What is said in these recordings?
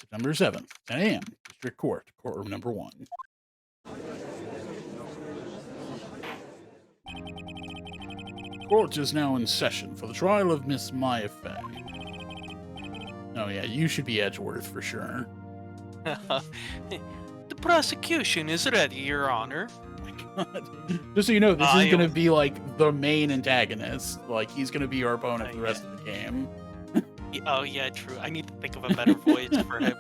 September 7th, 10 a.m., District Court, Courtroom number 1. Court is now in session for the trial of Miss Maya Fay. Oh, yeah, you should be Edgeworth for sure. The prosecution is ready, Your Honor. Oh my god. Just so you know, this is going to be like the main antagonist. Like, he's going to be our opponent for the rest of the game. Oh, yeah, true. I need to think of a better voice for him.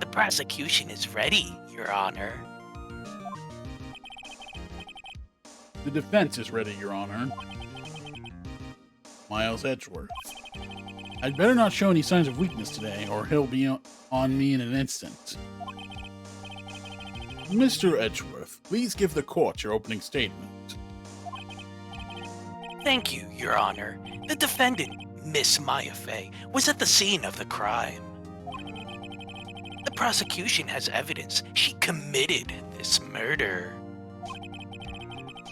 The prosecution is ready, Your Honor. The defense is ready, Your Honor. Miles Edgeworth. I'd better not show any signs of weakness today, or he'll be on me in an instant. Mr. Edgeworth, please give the court your opening statement. Thank you, Your Honor. The defendant, Miss Maya Fay, was at the scene of the crime. The prosecution has evidence she committed this murder.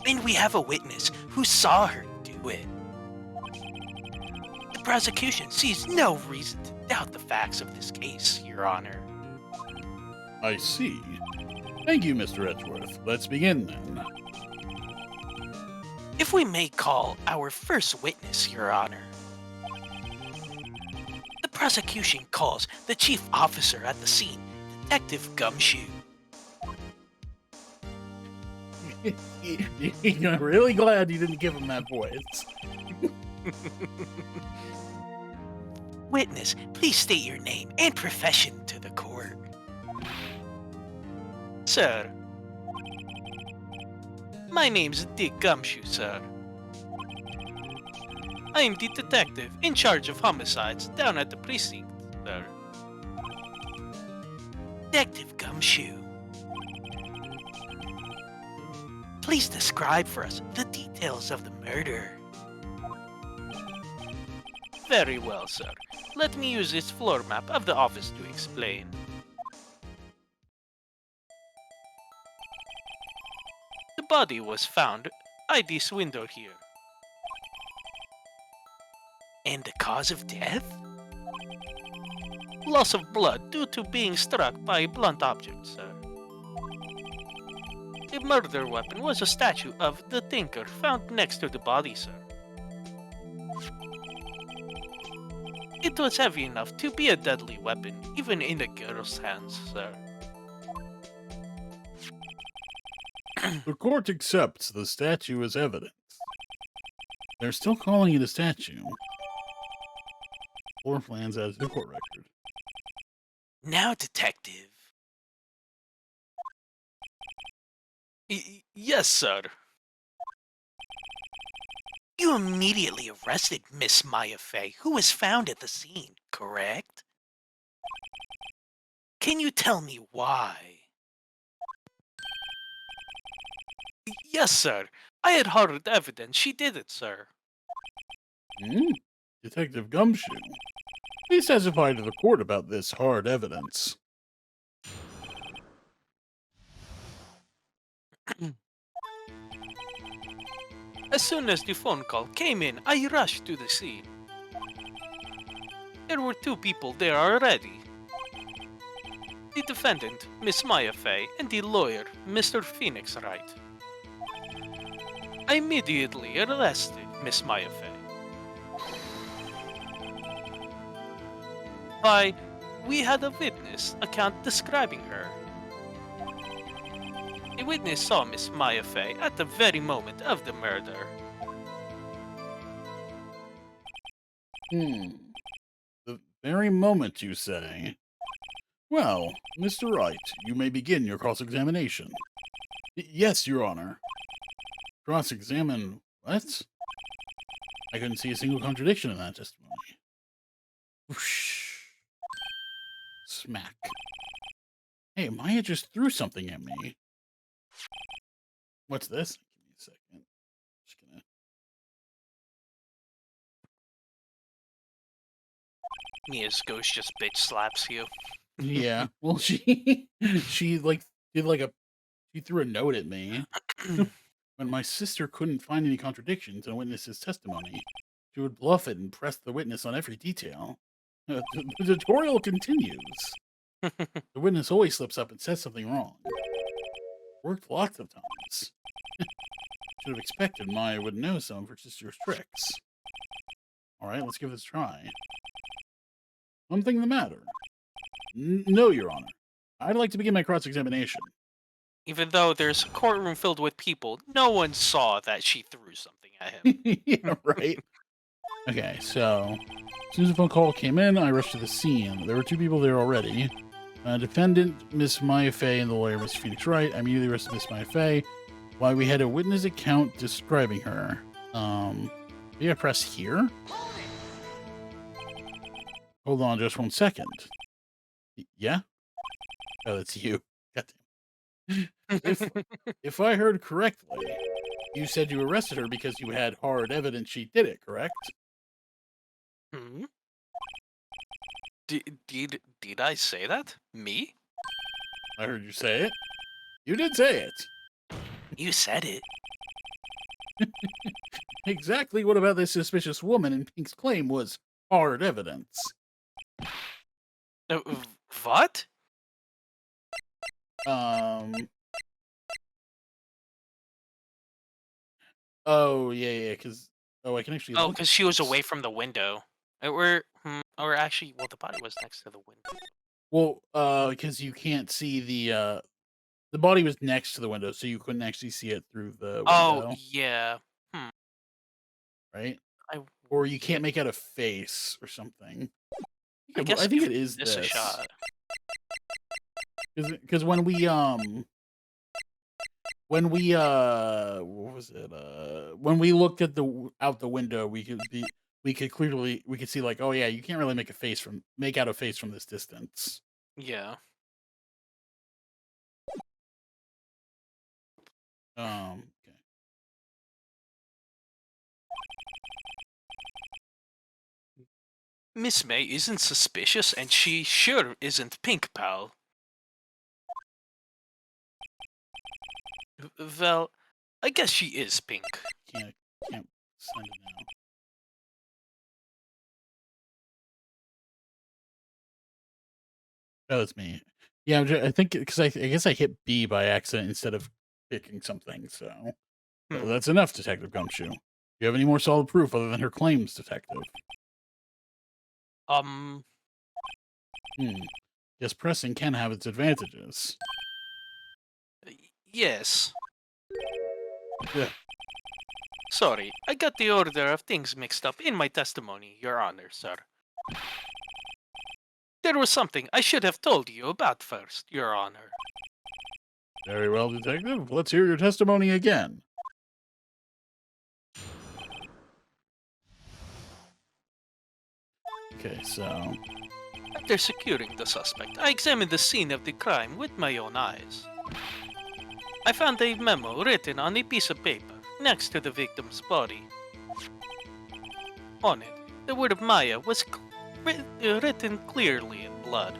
And we have a witness who saw her do it. The prosecution sees no reason to doubt the facts of this case, Your Honor. I see. Thank you, Mr. Edgeworth. Let's begin then. If we may call our first witness, Your Honor. The prosecution calls the chief officer at the scene, Detective Gumshoe. I'm really glad you didn't give him that voice. Witness, please state your name and profession to the court. Sir. My name's Dick Gumshoe, sir. I am the detective in charge of homicides down at the precinct, sir. Detective Gumshoe. Please describe for us the details of the murder. Very well, sir. Let me use this floor map of the office to explain. The body was found by this window here. And the cause of death? Loss of blood due to being struck by a blunt object, sir. The murder weapon was a statue of the Tinker found next to the body, sir. It was heavy enough to be a deadly weapon, even in a girl's hands, sir. The court accepts the statue as evidence. They're still calling it a statue. Floor plans as the court record. Now, detective. Yes, sir. You immediately arrested Miss Maya Fay, who was found at the scene, correct? Can you tell me why? Yes, sir. I had hard evidence she did it, sir. Detective Gumshoe, please testify to the court about this hard evidence. As soon as the phone call came in, I rushed to the scene. There were two people there already. The defendant, Miss Maya Fay, and the lawyer, Mr. Phoenix Wright. I immediately arrested Miss Maya Fay. Why, we had a witness account describing her. The witness saw Miss Maya Fay at the very moment of the murder. The very moment, you say? Well, Mr. Wright, you may begin your cross-examination. Yes, Your Honor. Cross-examine what? I couldn't see a single contradiction in that testimony. Whoosh. Smack. Hey, Maya just threw something at me. What's this? Give me a second. Just gonna... Mia's ghost just bitch slaps you. Yeah. Well, she like did like she threw a note at me. When my sister couldn't find any contradictions in a witness's testimony, she would bluff it and press the witness on every detail. The tutorial continues. The witness always slips up and says something wrong. Worked lots of times. Should have expected Maya would know some of her sister's tricks. Alright, let's give this a try. Something the matter? No, Your Honor. I'd like to begin my cross-examination. Even though there's a courtroom filled with people, no one saw that she threw something at him. Yeah, right. Okay, so as soon as the phone call came in, I rushed to the scene. There were two people there already. Defendant, Miss Maya Fey, and the lawyer, Mr. Phoenix Wright. I immediately arrested Miss Maya Fey. Why, we had a witness account describing her. Maybe I press here? Hold on just 1 second. Yeah? Oh, that's you. Goddamn. If I heard correctly, you said you arrested her because you had hard evidence she did it, correct? Hmm? Did I say that? Me? I heard you say it. You did say it. You said it. Exactly what about this suspicious woman in Pink's claim was hard evidence? What? Oh, yeah, because... Oh, I can actually Oh, look because at she was this. away from the window. Or actually, well, the body was next to the window. Well, because you can't see the body was next to the window, so you couldn't actually see it through the Oh, window, yeah. right? I, Or you can't make out a face or something. I guess I think give it is this a this. shot. Because when we what was it? When we looked at out the window, we could see like, oh yeah, you can't really make out a face from this distance. Yeah. Okay. Miss May isn't suspicious, and she sure isn't Pink, pal. Well, I guess she is Pink. Can't send it now. Oh, it's me. Yeah, I think because I guess I hit B by accident instead of picking something. So well, that's enough, Detective Gumshoe. Do you have any more solid proof other than her claims, Detective? Hmm. Yes, pressing can have its advantages. Yes. Yeah. Sorry, I got the order of things mixed up in my testimony, Your Honor, sir. There was something I should have told you about first, Your Honor. Very well, Detective. Let's hear your testimony again. Okay, so... After securing the suspect, I examined the scene of the crime with my own eyes. I found a memo written on a piece of paper next to the victim's body. On it, the word of Maya was written clearly in blood.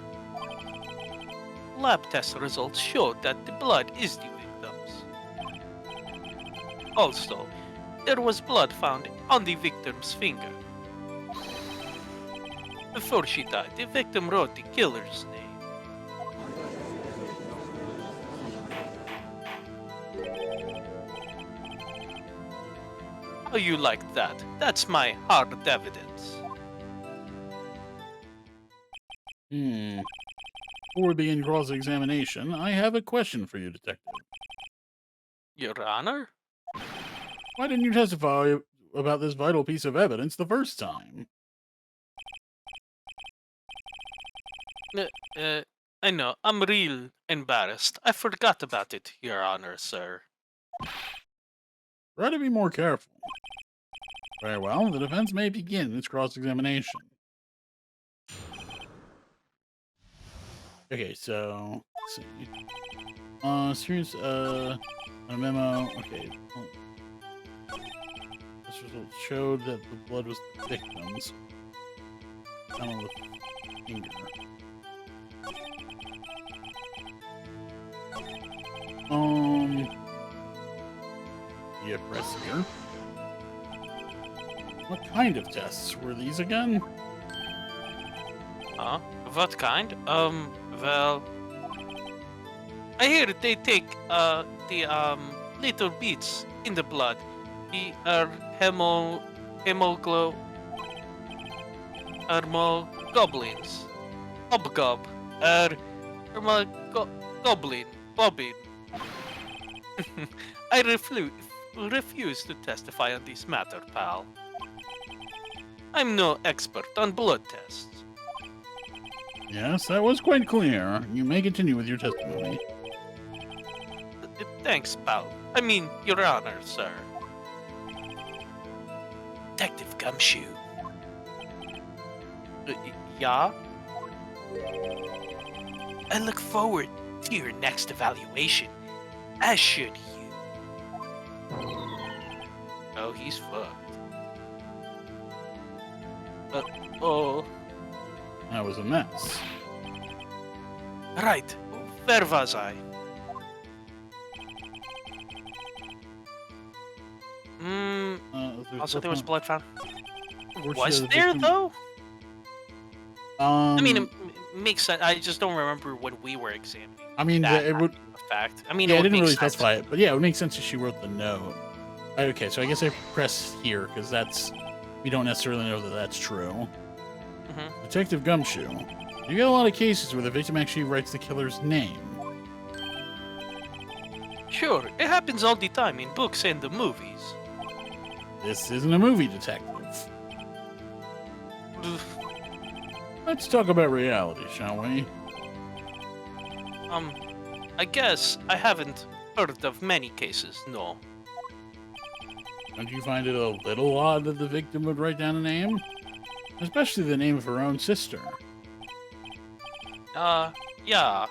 Lab test results showed that the blood is the victim's. Also, there was blood found on the victim's finger. Before she died, the victim wrote the killer's name. How you like that? That's my hard evidence. Before we begin cross-examination, I have a question for you, Detective. Your Honor? Why didn't you testify about this vital piece of evidence the first time? I know, I'm real embarrassed. I forgot about it, Your Honor, sir. Try to be more careful. Very well, the defense may begin its cross-examination. Okay, so let's see. Here's a memo. Okay. This result showed that the blood was the victim's. Down on the finger. Yeah, press here. What kind of tests were these again? Huh? What kind? Well, I hear they take the little bits in the blood, the hemoglo hermogoblins, hobgob, hermogoblin, bobbin. I refuse to testify on this matter, pal. I'm no expert on blood tests. Yes, that was quite clear. You may continue with your testimony. Thanks, pal. I mean, Your Honor, sir. Detective Gumshoe. Yeah? I look forward to your next evaluation, as should you. Oh, he's fucked. Oh. That was a mess. Right. Where was I? Also, there was blood found. Was there, though? I mean, it makes sense. I just don't remember when we were examining. I mean, it would. Fact. I mean, Yeah, it I would didn't make really sense. specify it, but yeah, it would make sense if she wrote the note. Okay, so I guess I press here because we don't necessarily know that that's true. Detective Gumshoe, you get a lot of cases where the victim actually writes the killer's name. Sure, it happens all the time in books and the movies. This isn't a movie, detective. Let's talk about reality, shall we? I guess I haven't heard of many cases, no. Don't you find it a little odd that the victim would write down a name? Especially the name of her own sister. Yeah.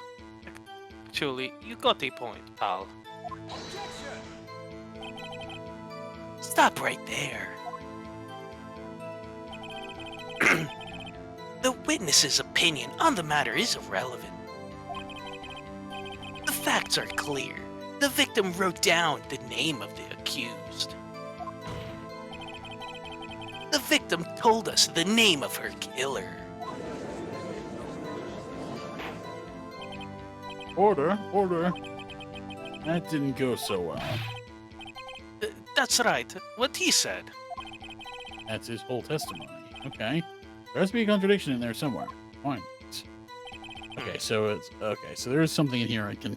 Actually, you got a point, pal. Stop right there. The witness's opinion on the matter is irrelevant. The facts are clear. The victim wrote down the name of the accused. The victim told us the name of her killer. Order. That didn't go so well. That's right. What he said. That's his whole testimony. Okay. There has to be a contradiction in there somewhere. Fine. Okay, so so there is something in here I can.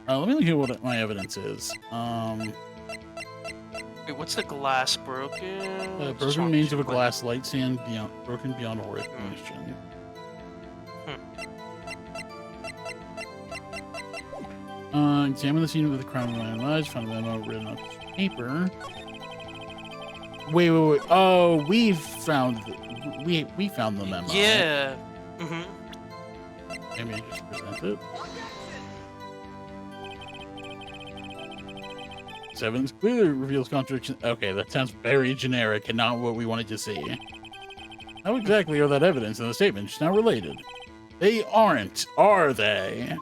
Let me look at what my evidence is. Wait, what's the glass broken? Broken remains of a glass light stand broken beyond all recognition. Examine the scene with the crime of my lives. Found a memo written on paper. Wait. Oh, we found the memo. Yeah. Maybe I just present it. This evidence clearly reveals contradiction. Okay, that sounds very generic and not what we wanted to see. How exactly are that evidence and the statement just now related? They aren't, are they?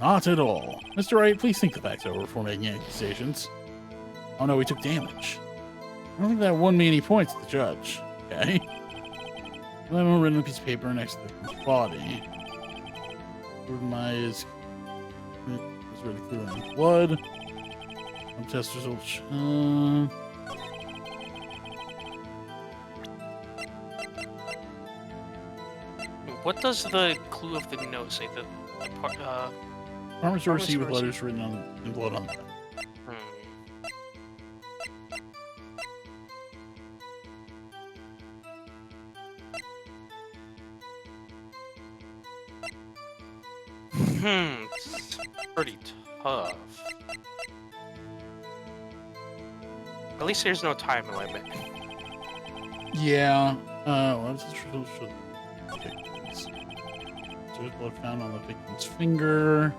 Not at all. Mr. Wright, please think the facts over before making accusations. Oh no, we took damage. I don't think that won me any points at the judge. Okay. Lemon written on a piece of paper next to the victim's body. My is really clear in blood. Some test results. What does the clue of the note say? Farmer's receipt with letters written in blood on them. It's pretty tough. At least there's no time limit. Yeah. What is this result for the victims? There's blood found on the victim's finger.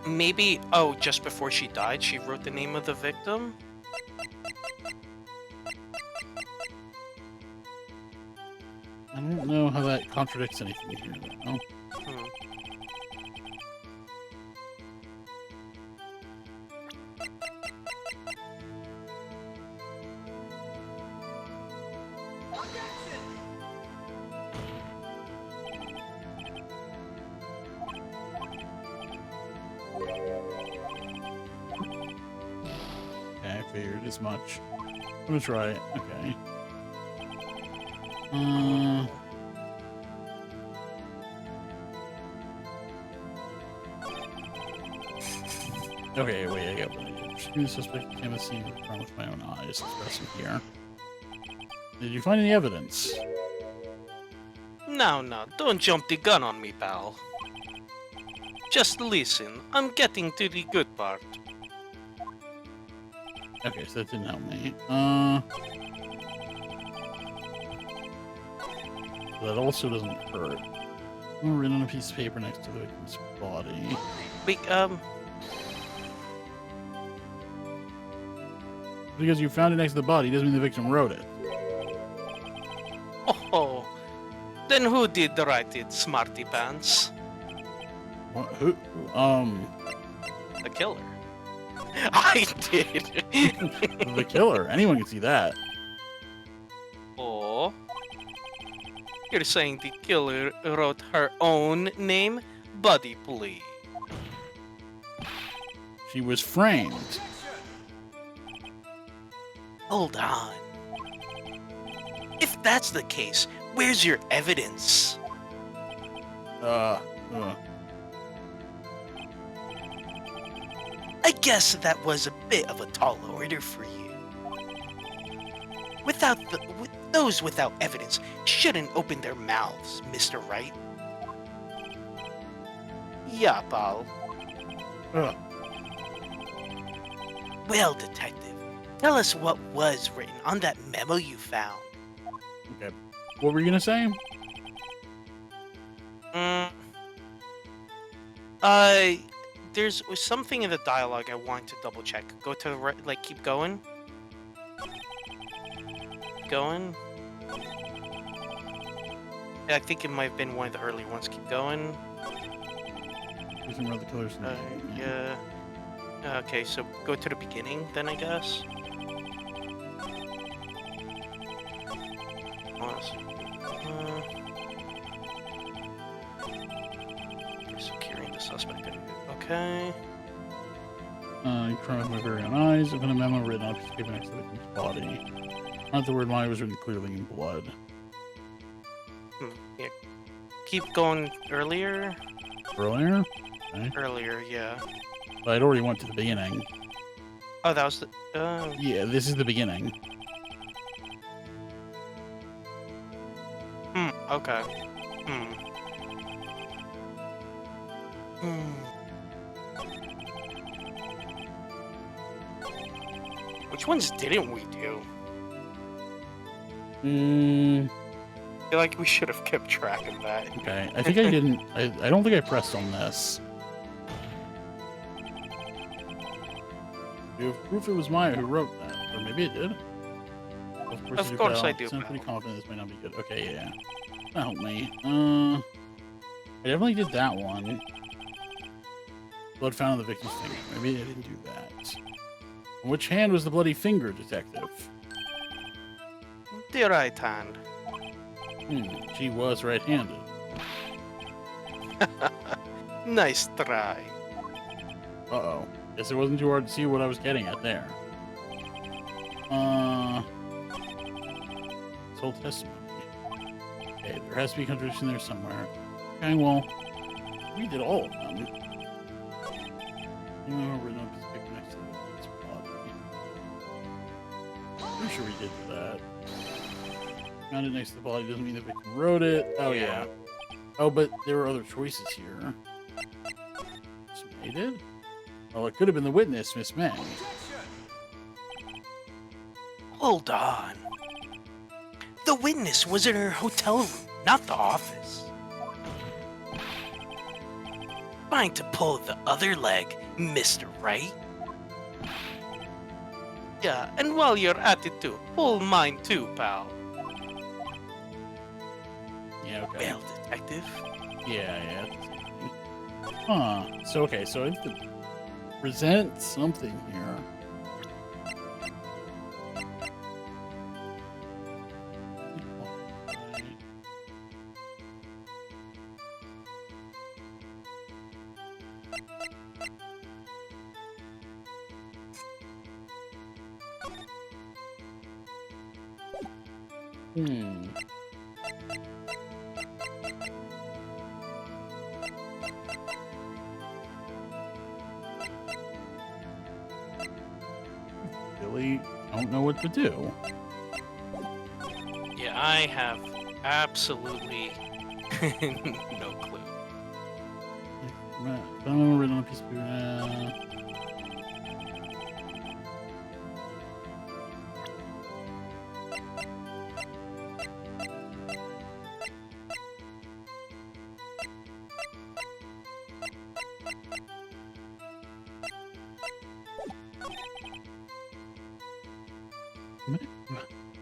Maybe, just before she died, she wrote the name of the victim? I don't don't know how that contradicts anything here, though. Hmm. Okay, I figured as much. I'm gonna try it. Okay. Okay, wait, I got one. The suspect became a scene of the crime with my own eyes. Expressing here. Did you find any evidence? No, don't jump the gun on me, pal. Just listen, I'm getting to the good part. Okay, so that didn't help me. That also doesn't hurt. Written on a piece of paper next to the victim's body. Wait, Because you found it next to the body doesn't mean the victim wrote it. oh. Then who did write it, smarty pants? What, who? The killer. I did. The killer. Anyone can see that. Oh. You're saying the killer wrote her own name? Buddy, please. She was framed. Hold on. If that's the case, where's your evidence? I guess that was a bit of a tall order for you. Those without evidence shouldn't open their mouths, Mr. Wright. Yeah, pal. Well, detective, tell us what was written on that memo you found. Okay. What were you gonna say? There's something in the dialogue I want to double check. Go to the right, like, keep going. Going. Yeah, I think it might have been one of the early ones. Keep going. Using the killer's name. Yeah. Okay, so go to the beginning then, I guess. Securing the suspect. Okay. You cried with my very own eyes. I found a memo written on a piece of paper next to the victim's body. Not the word "my" was written clearly in blood. Yeah. Keep going earlier. Earlier? Okay. Earlier, yeah. But I'd already went to the beginning. Oh, that was the. Yeah, this is the beginning. Okay. Which ones didn't we do? I feel like we should have kept track of that. Okay, I think I didn't. I don't think I pressed on this. You have proof it was Maya who wrote that, or maybe it did. Of course I do. I'm pretty confident this may not be good. Okay, yeah. That helped me. I definitely did that one. Blood found on the victim's finger. Maybe I didn't do that. On which hand was the bloody finger, detective? The right hand. She was right-handed. Nice try. Uh-oh. Guess it wasn't too hard to see what I was getting at there. Soul testimony. Okay, there has to be a contradiction there somewhere. Okay, well, we did all of them. Written on a piece of paper next to this body. Pretty sure we did that. Found it next to the body doesn't mean the victim wrote it. Oh, yeah. Oh, but there were other choices here. Miss May did? Oh, it could have been the witness, Miss May. Hold on. The witness was in her hotel room, not the office. Trying to pull the other leg, Mr. Wright. Yeah, and while you're at it too, pull mine too, pal. Yeah, okay. Well, detective. Yeah. Huh. So, okay, so I have to present something here. Hmm. Really don't know what to do. Yeah, I have absolutely no clue. Thumb written on a piece of paper.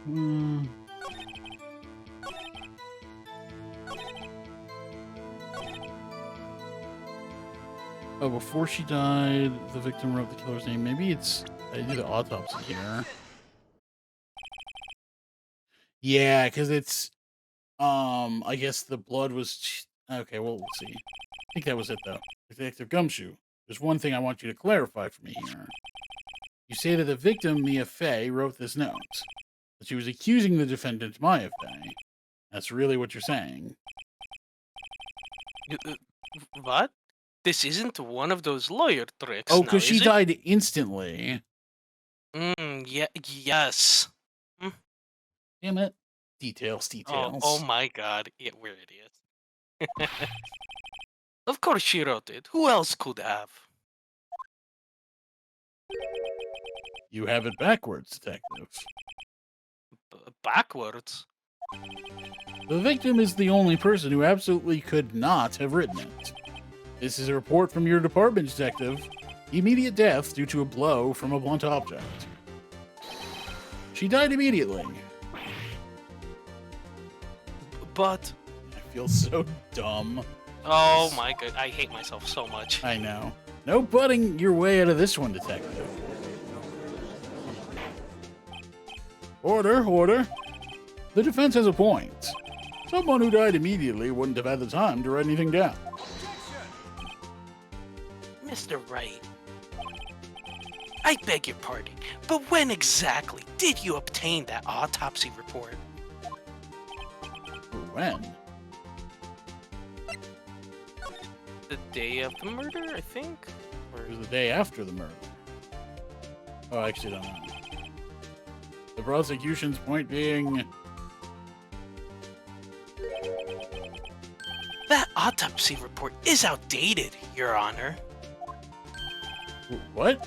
Hmm. Oh, before she died, the victim wrote the killer's name. Maybe it's I do the autopsy here. Yeah, because it's I guess the blood was okay. Well, let's see. I think that was it though. Detective Gumshoe. There's one thing I want you to clarify for me here. You say that the victim, Mia Fey, wrote this note. That she was accusing the defendant, Maya Fey. That's really what you're saying. What? This isn't one of those lawyer tricks Oh, now, because she is it? died instantly. Yeah, yes. Mm. Damn it. Details, Oh details. my god. Yeah, we're idiots. Of course she wrote it. Who else could have? You have it backwards, detective. Backwards? The victim is the only person who absolutely could not have written it. This is a report from your department, detective. Immediate death due to a blow from a blunt object. She died immediately. But... I feel so dumb. Oh my god, I hate myself so much. I know. No butting your way out of this one, detective. Order. The defense has a point. Someone who died immediately wouldn't have had the time to write anything down. Mr. Wright, I beg your pardon, but when exactly did you obtain that autopsy report? When? The day of the murder, I think? It was the day after the murder. Oh, I actually don't know. The prosecution's point being... That autopsy report is outdated, Your Honor. What?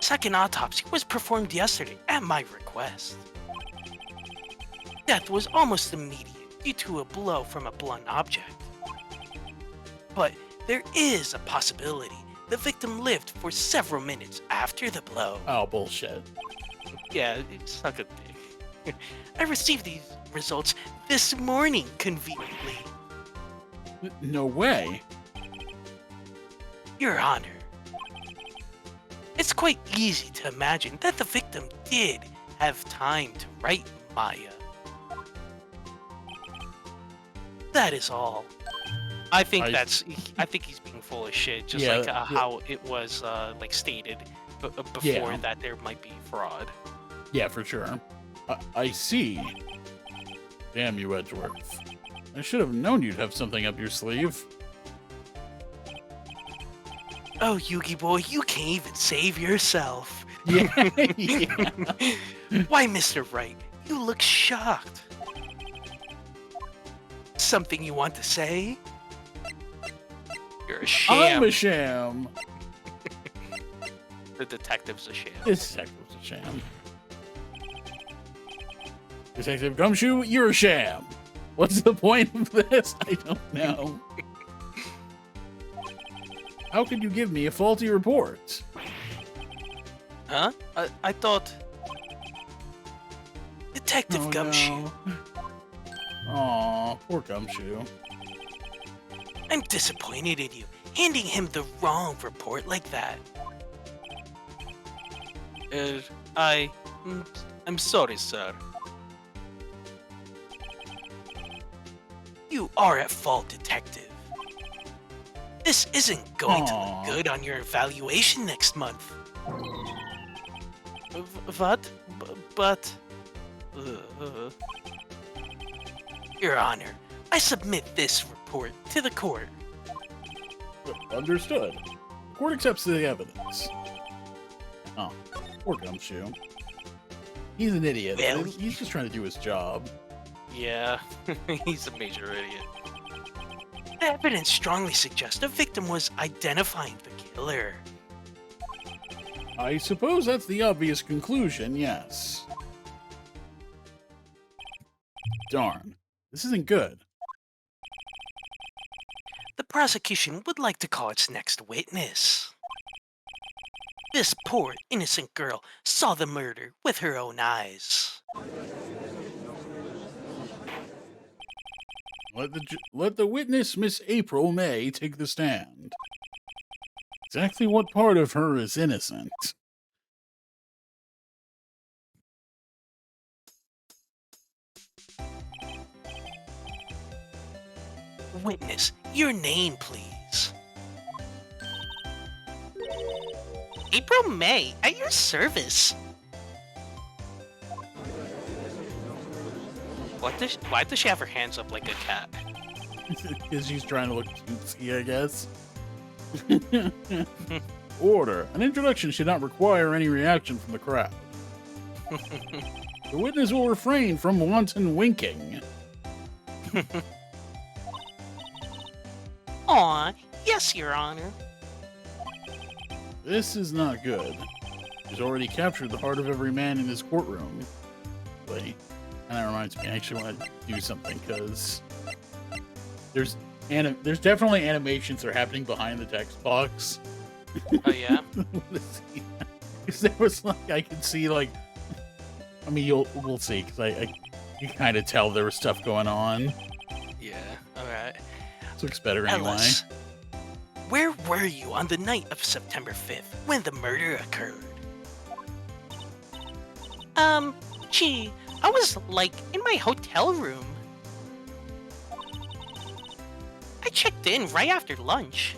Second autopsy was performed yesterday at my request. Death was almost immediate due to a blow from a blunt object. But there is a possibility the victim lived for several minutes after the blow. Oh, bullshit. Yeah, suck a dick. I received these results this morning, conveniently. No way. Your Honor, it's quite easy to imagine that the victim did have time to write Maya. That is all. I think I think he's being full of shit, just Yeah, like yeah. how it was like stated before Yeah. that there might be fraud. Yeah, for sure. I see. Damn you, Edgeworth. I should have known you'd have something up your sleeve. Oh, Yugi boy, you can't even save yourself. Yeah. Why, Mr. Wright, you look shocked. Something you want to say? You're a sham. I'm a sham. The detective's a sham. This detective's a sham. Detective Gumshoe, you're a sham. What's the point of this? I don't know. How could you give me a faulty report? Huh? I thought... Detective Oh, Gumshoe, no. Aw, poor Gumshoe. I'm disappointed in you, handing him the wrong report like that. Uh, I... mm, I'm sorry, sir. You are at fault, detective. This isn't going to Aw. look good on your evaluation next month. What? But... Your Honor, I submit this report to the court. Understood. The court accepts the evidence. Oh, poor Gumshoe. He's an idiot. Well, He's just trying to do his job. yeah, he's a major idiot. The evidence strongly suggests the victim was identifying the killer. I suppose that's the obvious conclusion, yes. Darn. This isn't good. The prosecution would like to call its next witness. This poor, innocent girl saw the murder with her own eyes. Let the witness, Miss April May, take the stand. Exactly what part of her is innocent? Witness, your name, please. April May, at your service. Why does she have her hands up like a cat? Because she's trying to look cutesy, I guess. Order. An introduction should not require any reaction from the crowd. The witness will refrain from wanton winking. Aw, yes, Your Honor. This is not good. He's already captured the heart of every man in his courtroom. Wait, that reminds me, I actually want to do something, because there's definitely animations that are happening behind the text box. Oh yeah? Because there was like, I can see like, I mean, we'll see, because you kind of tell there was stuff going on. Yeah, alright. This looks better anyway. Ellis, where were you on the night of September 5th when the murder occurred? Gee, I was, like, in my hotel room. I checked in right after lunch.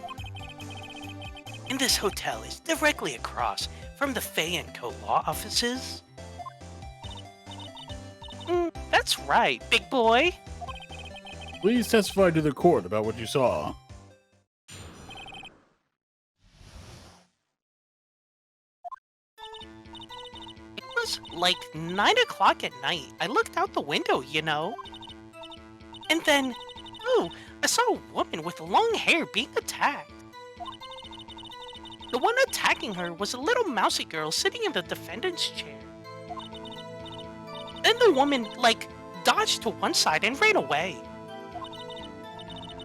And this hotel is directly across from the Fay & Co. law offices. That's right, big boy. Please testify to the court about what you saw. It was like 9 o'clock at night. I looked out the window, you know. And then, ooh, I saw a woman with long hair being attacked. The one attacking her was a little mousy girl sitting in the defendant's chair. Then the woman, like, dodged to one side and ran away.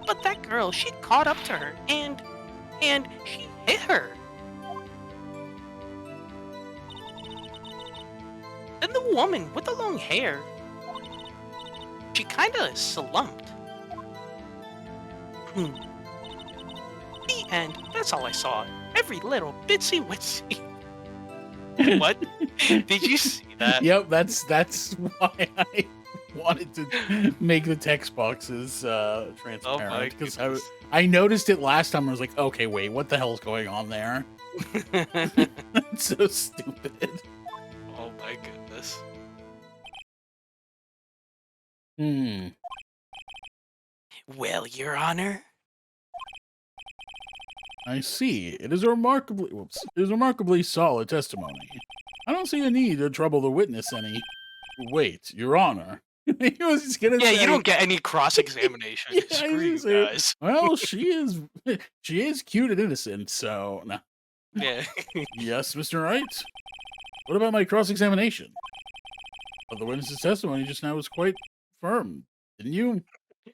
But that girl, she caught up to her and she hit her. Then the woman with the long hair, she kinda slumped. The end. That's all I saw. Every little bitsy witsy. What? Did you see that? Yep, that's why I wanted to make the text boxes transparent, because goodness. I noticed it last time. I was like, okay, wait, what the hell's going on there? That's so stupid. Oh my goodness. Well, Your Honor, I see. It is remarkably solid testimony. I don't see a need to trouble the witness any. Wait, Your Honor. He was just gonna Yeah, say, you don't get any cross-examination. Yeah, Screw he you was gonna say, guys. well, she is cute and innocent, so no. Yeah. Yes, Mr. Wright. What about my cross-examination? Well, the witness's testimony just now was quite firm. Didn't you?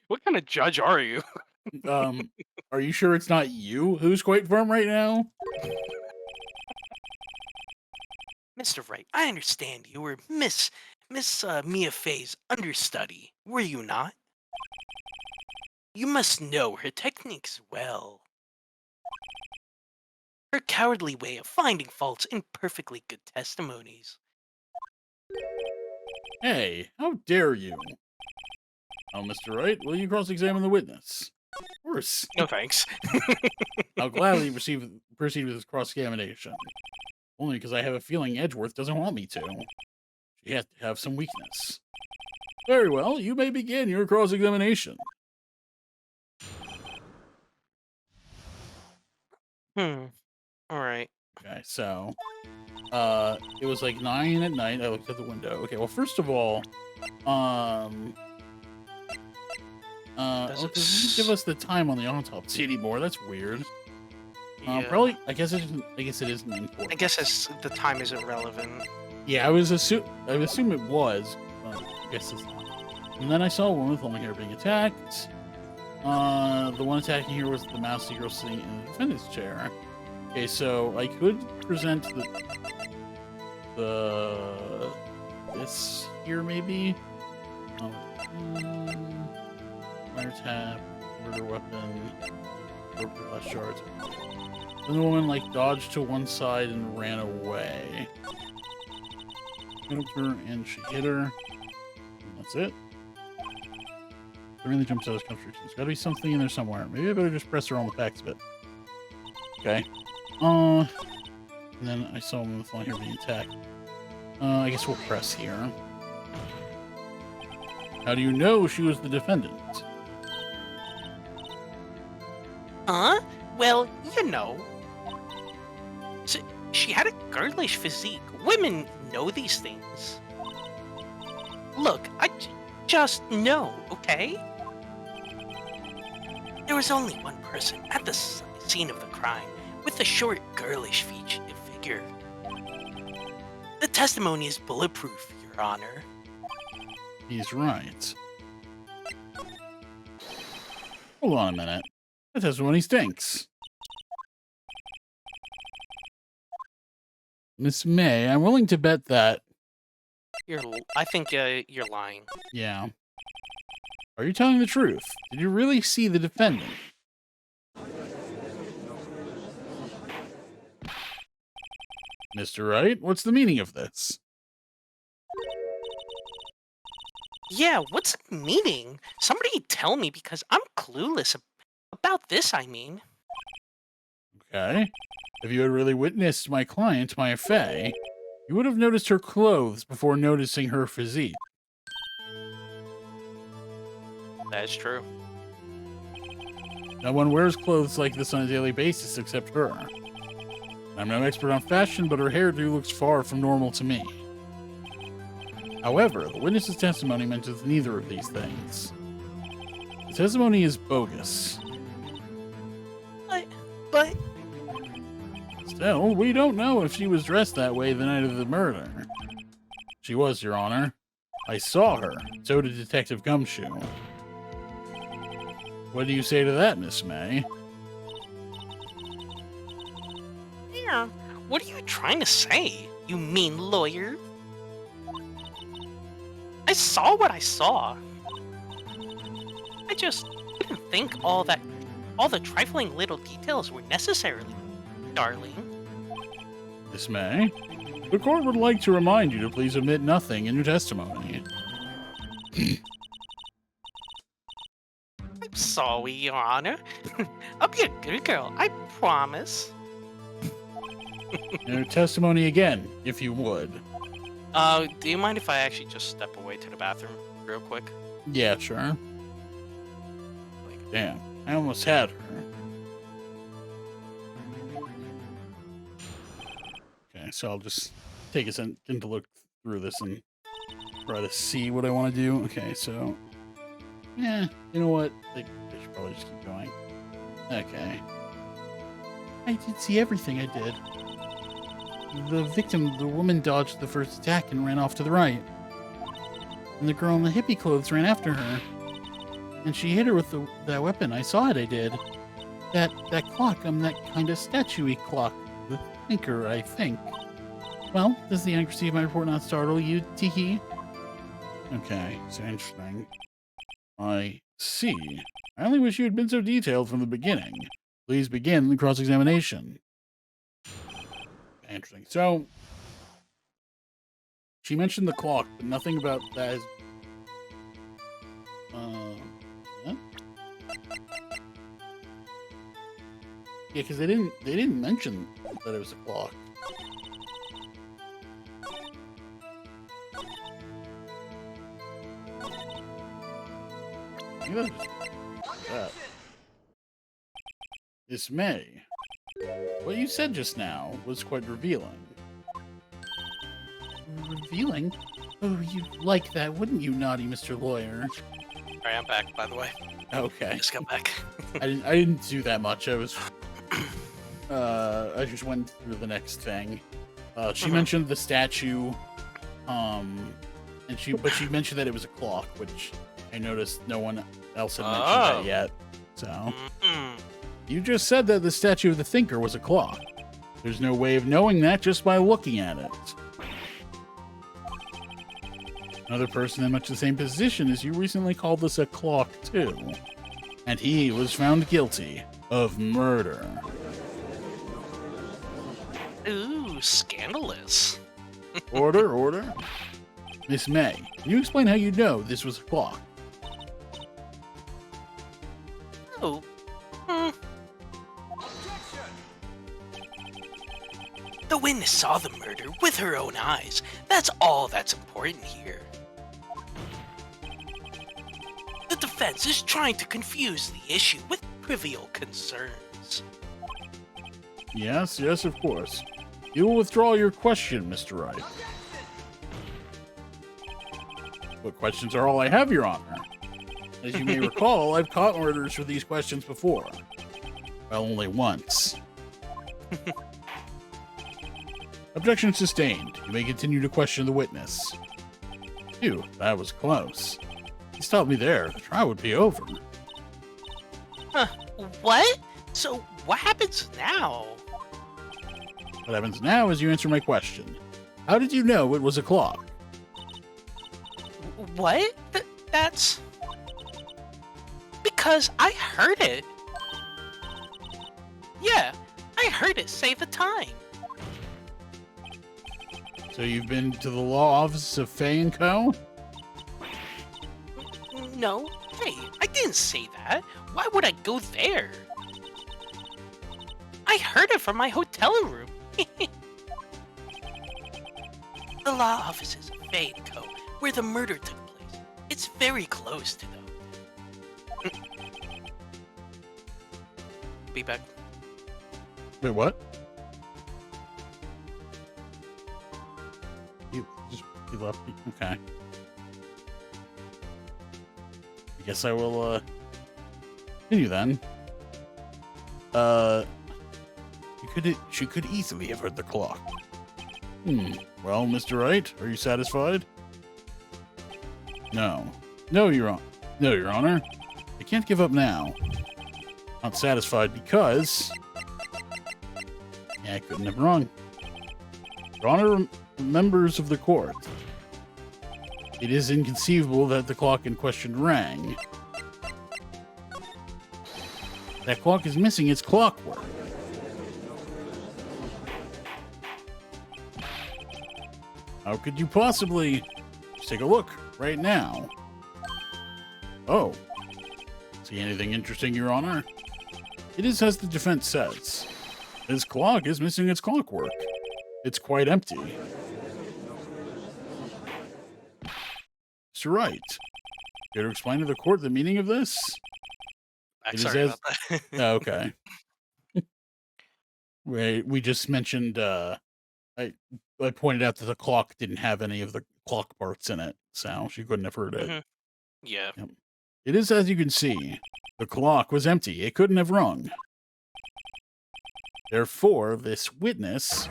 What kind of judge are you? Are you sure it's not you who's quite firm right now? Mr. Wright, I understand you were Miss Mia Fay's understudy, were you not? You must know her techniques well. Her cowardly way of finding faults in perfectly good testimonies. Hey, how dare you? Now, Mr. Wright, will you cross-examine the witness? Of course. No thanks. I'll gladly proceed with this cross-examination. Only because I have a feeling Edgeworth doesn't want me to. She has to have some weakness. Very well, you may begin your cross-examination. Alright. Okay, so, it was like 9 at night. I looked at the window. Okay, well, first of all, it doesn't give us the time on the autopsy anymore. That's weird. Yeah. Probably, I guess it isn't important. I guess the time isn't relevant. Yeah, I would assume it was. I guess it's not. And then I saw a woman with long hair being attacked. The one attacking here was the mousy girl sitting in the defendant's chair. Okay, so I could present this here maybe. Wiretap, murder weapon, broke the last shards. Then the woman like dodged to one side and ran away. Hit her and she hit her. And that's it. Really jumps out of country. There's got to be something in there somewhere. Maybe I better just press her on the facts a bit. Okay. And then I saw him with long hair being attacked. I guess we'll press here. How do you know she was the defendant? Huh? Well, you know. So, she had a girlish physique. Women know these things. Look, I just know, okay? There was only one person at the scene of the crime with a short, girlish figure. The testimony is bulletproof, Your Honor. He's right. Hold on a minute. That testimony stinks. Miss May, I'm willing to bet that... I think you're lying. Yeah. Are you telling the truth? Did you really see the defendant? Mr. Wright, what's the meaning of this? Yeah, what's the meaning? Somebody tell me because I'm clueless about this, I mean. Okay. If you had really witnessed my client, Maya Fey, you would have noticed her clothes before noticing her physique. That's true. No one wears clothes like this on a daily basis except her. I'm no expert on fashion, but her hairdo looks far from normal to me. However, the witness's testimony mentions neither of these things. The testimony is bogus. But... Still, we don't know if she was dressed that way the night of the murder. She was, Your Honor. I saw her. So did Detective Gumshoe. What do you say to that, Miss May? Yeah, what are you trying to say, you mean lawyer? I saw what I saw. I just didn't think all the trifling little details were necessary, darling. Miss May, the court would like to remind you to please omit nothing in your testimony. I'm sorry, Your Honor. I'll be a good girl, I promise. Your testimony again, if you would. Do you mind if I actually just step away to the bathroom real quick? Yeah, sure. Damn, I almost had her. Okay, so I'll just take a second to look through this and try to see what I want to do. Okay, so... Yeah, you know what? I should probably just keep going. Okay. I did see everything I did. The victim, the woman, dodged the first attack and ran off to the right. And the girl in the hippie clothes ran after her. And she hit her with that weapon. I saw it, I did. That clock, that kind of statue-y clock. The thinker, I think. Well, does the accuracy of my report not startle you, Tiki? Okay, so interesting. I See, I only wish you had been so detailed from the beginning. Please begin the cross-examination. Interesting. So, she mentioned the clock, but nothing about that is... Huh? Yeah, because they didn't mention that it was a clock. Maybe that's just that. Miss May, what you said just now was quite revealing. Revealing? Oh, you'd like that, wouldn't you, naughty Mr. Lawyer? Alright, I'm back, by the way. Okay. Just got back. I didn't do that much. I was I just went through the next thing. She mentioned the statue, and she mentioned that it was a clock, which I noticed no one else had mentioned that yet. So you just said that the statue of the thinker was a clock. There's no way of knowing that just by looking at it. Another person in much the same position as you recently called this a clock too, and he was found guilty of murder. Ooh, scandalous. Order. Miss May, can you explain how you know this was a clock? Oh. The witness saw the murder with her own eyes. That's all that's important here. The defense is trying to confuse the issue with trivial concerns. Yes, of course. You will withdraw your question, Mr. Wright. What questions are all I have, Your Honor? As you may recall, I've caught orders for these questions before. Well, only once. Objection sustained. You may continue to question the witness. Phew, that was close. If you stopped me there, the trial would be over. Huh, what? So, what happens now? What happens now is you answer my question. How did you know it was a clock? What? That's... Because I heard it. Yeah, I heard it say the time. So you've been to the law office of Fay & Co.? No, hey, I didn't say that. Why would I go there? I heard it from my hotel room. The law offices of Fay & Co., where the murder took place. It's very close to them. Be back. Wait, what? You left me? Okay. I guess I will, continue then. She could easily have heard the clock. Well, Mr. Wright, are you satisfied? No, Your Honor. I can't give up now. Not satisfied because... Yeah, I couldn't have wrong. Your Honor, members of the court, it is inconceivable that the clock in question rang. That clock is missing its clockwork. How could you possibly... Just take a look right now. Oh. See anything interesting, Your Honor? It is as the defense says. This clock is missing its clockwork. It's quite empty. Mr. Wright, care to explain to the court the meaning of this? I'm It is sorry as- about that. Oh, okay. We just mentioned, I pointed out that the clock didn't have any of the clock parts in it, so she couldn't have heard it. Mhm. Yeah. Yep. It is as you can see. The clock was empty. It couldn't have rung. Therefore, this witness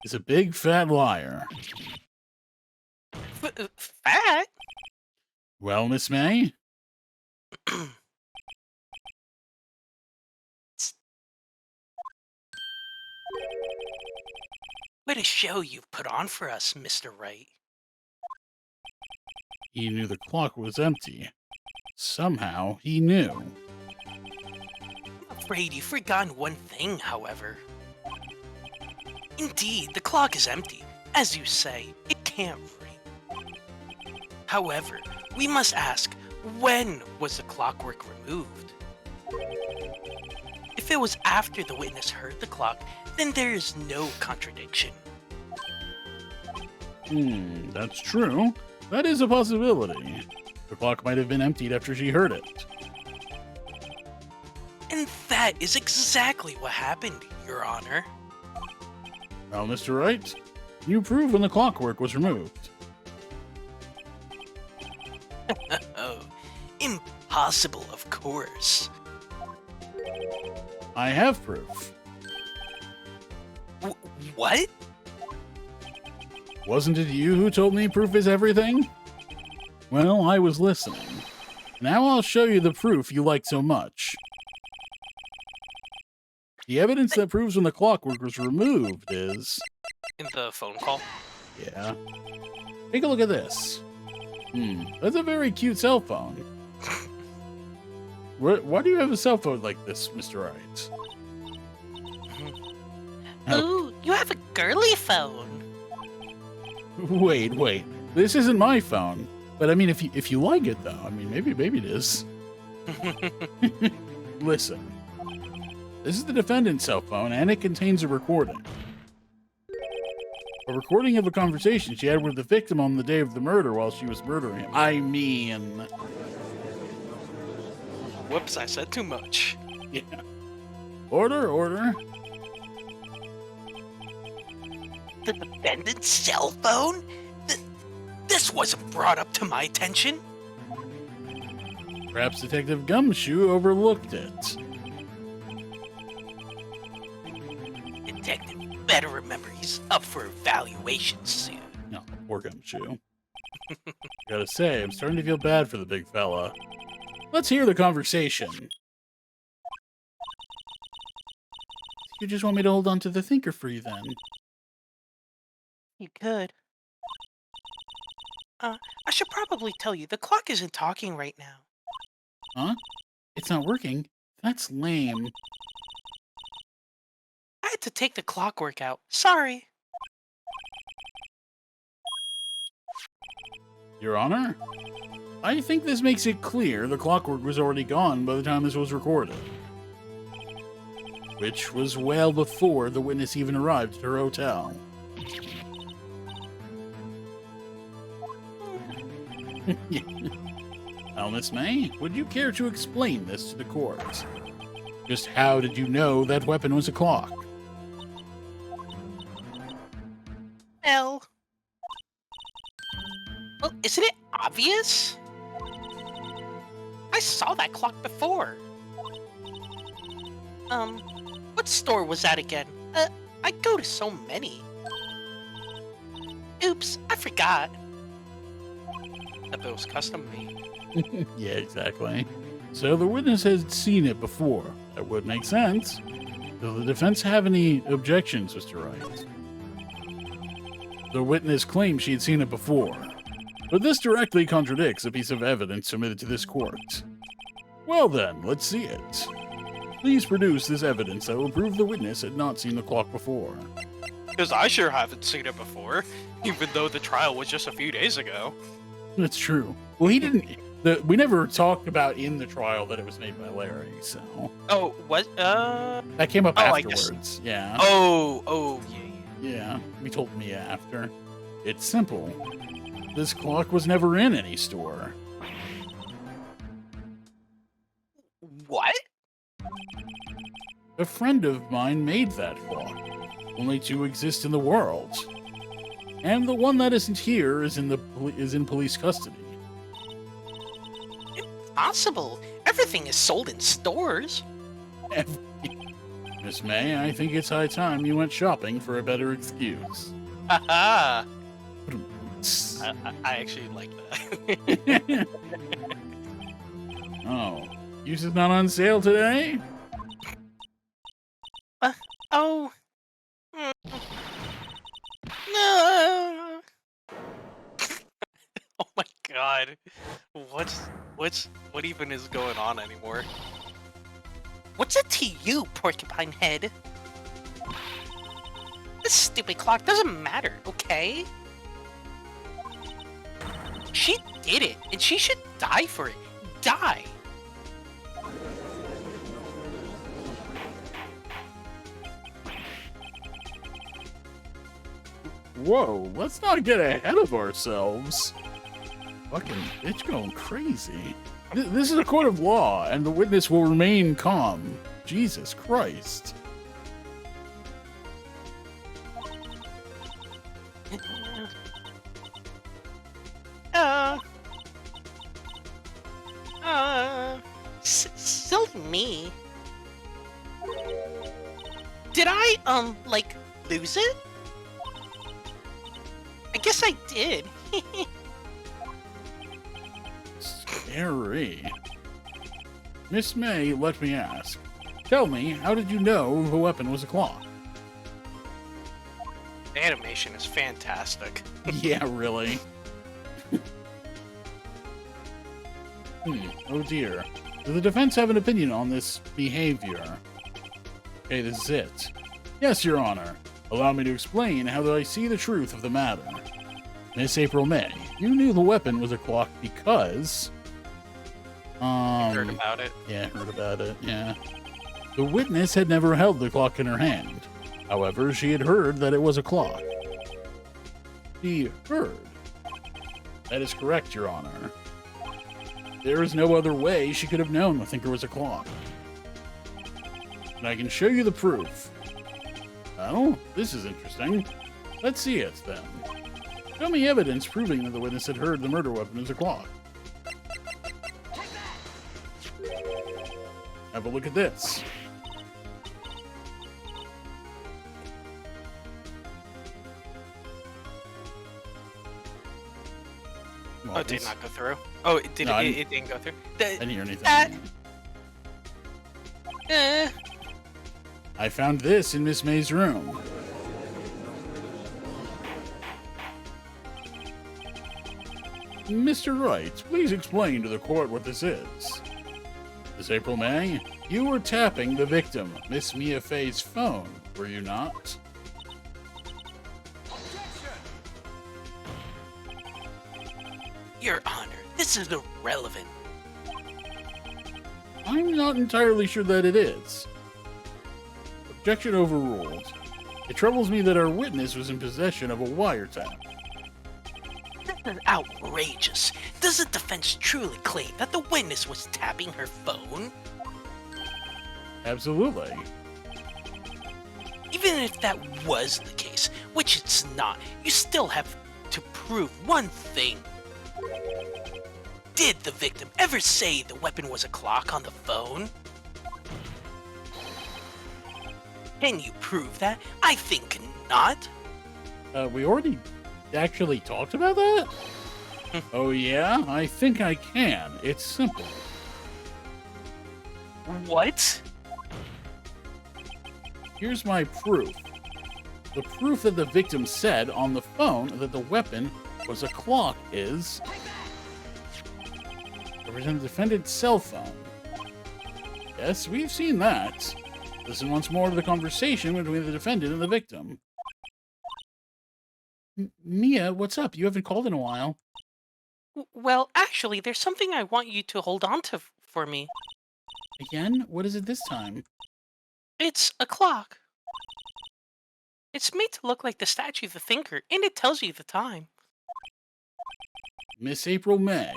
is a big fat liar. Fat? Well, Miss May? What a show you've put on for us, Mr. Wright. He knew the clock was empty. Somehow he knew. I'm afraid you've forgotten one thing, however. Indeed, the clock is empty. As you say, it can't ring. However, we must ask, when was the clockwork removed? If it was after the witness heard the clock, then there is no contradiction. That's true. That is a possibility. The clock might have been emptied after she heard it. And that is exactly what happened, Your Honor. Well, Mr. Wright, you prove when the clockwork was removed. Oh, impossible, of course. I have proof. What? Wasn't it you who told me proof is everything? Well, I was listening. Now I'll show you the proof you like so much. The evidence that proves when the clockwork was removed is... In the phone call? Yeah. Take a look at this. That's a very cute cell phone. Why do you have a cell phone like this, Mr. Wright? Ooh, you have a girly phone. Wait. This isn't my phone. But I mean, if you like it, though, I mean, maybe it is. Listen. This is the defendant's cell phone, and it contains a recording. A recording of a conversation she had with the victim on the day of the murder while she was murdering him. I mean... Whoops, I said too much. Yeah. Order. The defendant's cell phone? This wasn't brought up to my attention. Perhaps Detective Gumshoe overlooked it. Detective better remember he's up for evaluation soon. No, poor Gumshoe. Gotta say, I'm starting to feel bad for the big fella. Let's hear the conversation. You just want me to hold on to the thinker for you, then? You could. I should probably tell you, the clock isn't talking right now. Huh? It's not working? That's lame. I had to take the clockwork out. Sorry. Your Honor? I think this makes it clear the clockwork was already gone by the time this was recorded. Which was well before the witness even arrived at her hotel. Now, Miss May, would you care to explain this to the court? Just how did you know that weapon was a clock? Well, isn't it obvious? I saw that clock before. What store was that again? I go to so many. Oops, I forgot. If it was custom made. Yeah, exactly. So the witness had seen it before. That would make sense. Does the defense have any objections, Mr. Wright? The witness claims she had seen it before, but this directly contradicts a piece of evidence submitted to this court. Well then, let's see it. Please produce this evidence that will prove the witness had not seen the clock before. Because I sure haven't seen it before, even though the trial was just a few days ago. That's true. Well, he didn't... we never talked about in the trial that it was made by Larry, so... Oh, what? That came up I guess. afterwards, yeah. Oh, yeah. Yeah, he told me after. It's simple. This clock was never in any store. What? A friend of mine made that clock. Only two exist in the world. And the one that isn't here is in police custody. Impossible. Everything is sold in stores. Miss May, I think it's high time you went shopping for a better excuse. Haha! I actually like that. Oh, use is not on sale today? Oh. No. Oh my God. What even is going on anymore? What's it to you, porcupine head? This stupid clock doesn't matter, okay? She did it, and she should die for it. Die! Whoa, let's not get ahead of ourselves. Fucking bitch going crazy. This is a court of law, and the witness will remain calm. Jesus Christ. Silly me. Did I, like, lose it? I guess I did. Scary. Miss May, let me ask. Tell me, how did you know the weapon was a clock? The animation is fantastic. Yeah, really. Oh dear. Does the defense have an opinion on this behavior? Okay, this is it. Yes, Your Honor. Allow me to explain how I see the truth of the matter. Miss April May, you knew the weapon was a clock because... Heard about it. Yeah, heard about it, yeah. The witness had never held the clock in her hand. However, she had heard that it was a clock. She heard. That is correct, Your Honor. There is no other way she could have known the thinker was a clock. And I can show you the proof. Well, this is interesting. Let's see it, then. Show me evidence proving that the witness had heard the murder weapon was a clock. Have a look at this. Oh, it did not go through. Oh, it did. No, It didn't go through. I didn't hear anything. Eh. I found this in Miss May's room. Mr. Wright, please explain to the court what this is. Miss April May, you were tapping the victim, Miss Mia Fey's phone, were you not? Your Honor, this is irrelevant. I'm not entirely sure that it is. Objection overruled. It troubles me that our witness was in possession of a wiretap. This is outrageous. Does the defense truly claim that the witness was tapping her phone? Absolutely. Even if that was the case, which it's not, you still have to prove one thing. Did the victim ever say the weapon was a clock on the phone? Can you prove that? I think not. We already actually talked about that? Oh yeah? I think I can. It's simple. What? Here's my proof. The proof that the victim said on the phone that the weapon was a clock is... represent the defendant's cell phone. Yes, we've seen that. Listen once more to the conversation between the defendant and the victim. Mia, what's up? You haven't called in a while. Well, actually, there's something I want you to hold on to for me. Again? What is it this time? It's a clock. It's made to look like the statue of the thinker, and it tells you the time. Miss April May,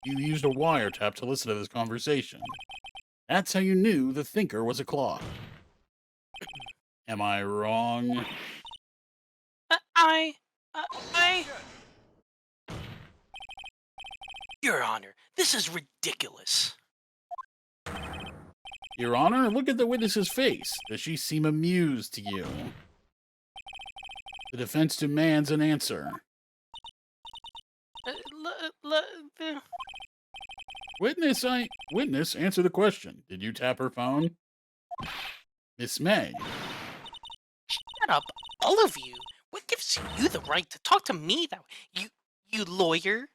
you used a wiretap to listen to this conversation. That's how you knew the thinker was a clock. Am I wrong? Your Honor, this is ridiculous. Your Honor, look at the witness's face. Does she seem amused to you? The defense demands an answer. Witness, answer the question. Did you tap her phone? Miss May. Shut up, all of you. What gives you the right to talk to me that way? You lawyer?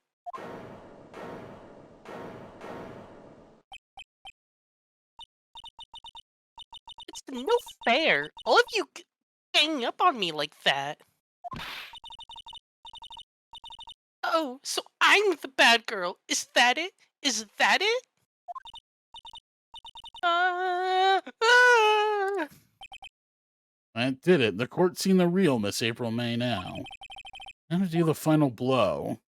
No fair. All of you gang up on me like that. Oh, so I'm the bad girl. Is that it? Is that it? Ah. That did it. The court's seen the real Miss April May now. Now to do the final blow.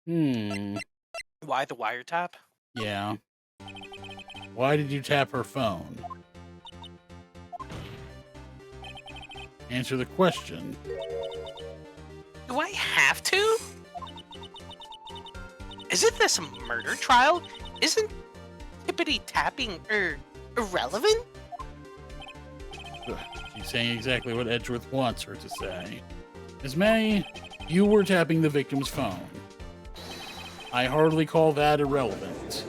Why the wiretap? Yeah. Why did you tap her phone? Answer the question. Do I have to? Isn't this a murder trial? Isn't tippity tapping irrelevant? She's saying exactly what Edgeworth wants her to say. Ms. May, you were tapping the victim's phone. I hardly call that irrelevant.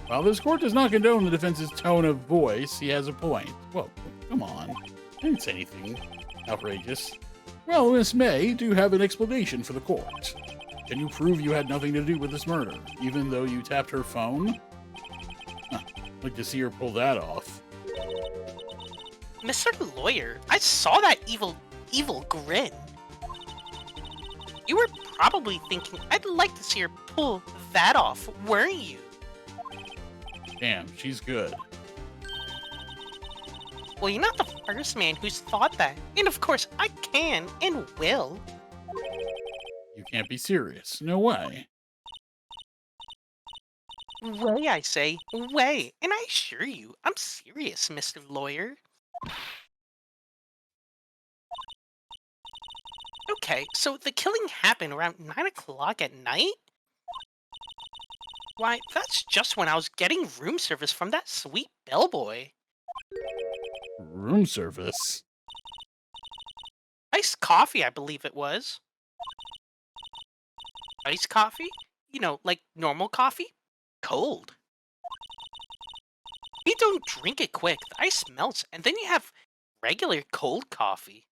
While this court does not condone the defense's tone of voice, he has a point. Whoa, come on. I didn't say anything outrageous. Well, Miss May, do you have an explanation for the court? Can you prove you had nothing to do with this murder, even though you tapped her phone? Huh, I'd like to see her pull that off. Mr. Lawyer, I saw that evil grin. You were probably thinking I'd like to see her pull that off, weren't you? Damn, she's good. Well, you're not the first man who's thought that. And of course, I can and will. You can't be serious. No way. Way, I say. Way. And I assure you, I'm serious, Mr. Lawyer. Okay, so the killing happened around 9 o'clock at night? Why, that's just when I was getting room service from that sweet bellboy. Room service? Iced coffee, I believe it was. Iced coffee? You know, like normal coffee? Cold. You don't drink it quick, the ice melts, and then you have regular cold coffee.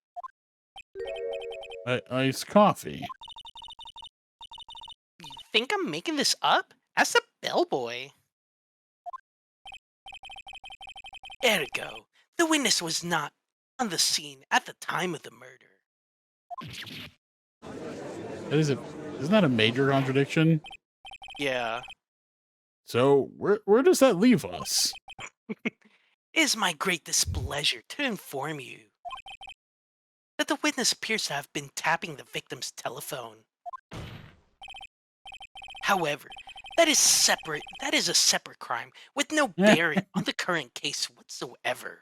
Iced coffee. You think I'm making this up? Ask the bellboy. Ergo, the witness was not on the scene at the time of the murder. Isn't that a major contradiction? Yeah. So, where does that leave us? It is my great displeasure to inform you that the witness appears to have been tapping the victim's telephone. However, that is a separate crime with no bearing on the current case whatsoever.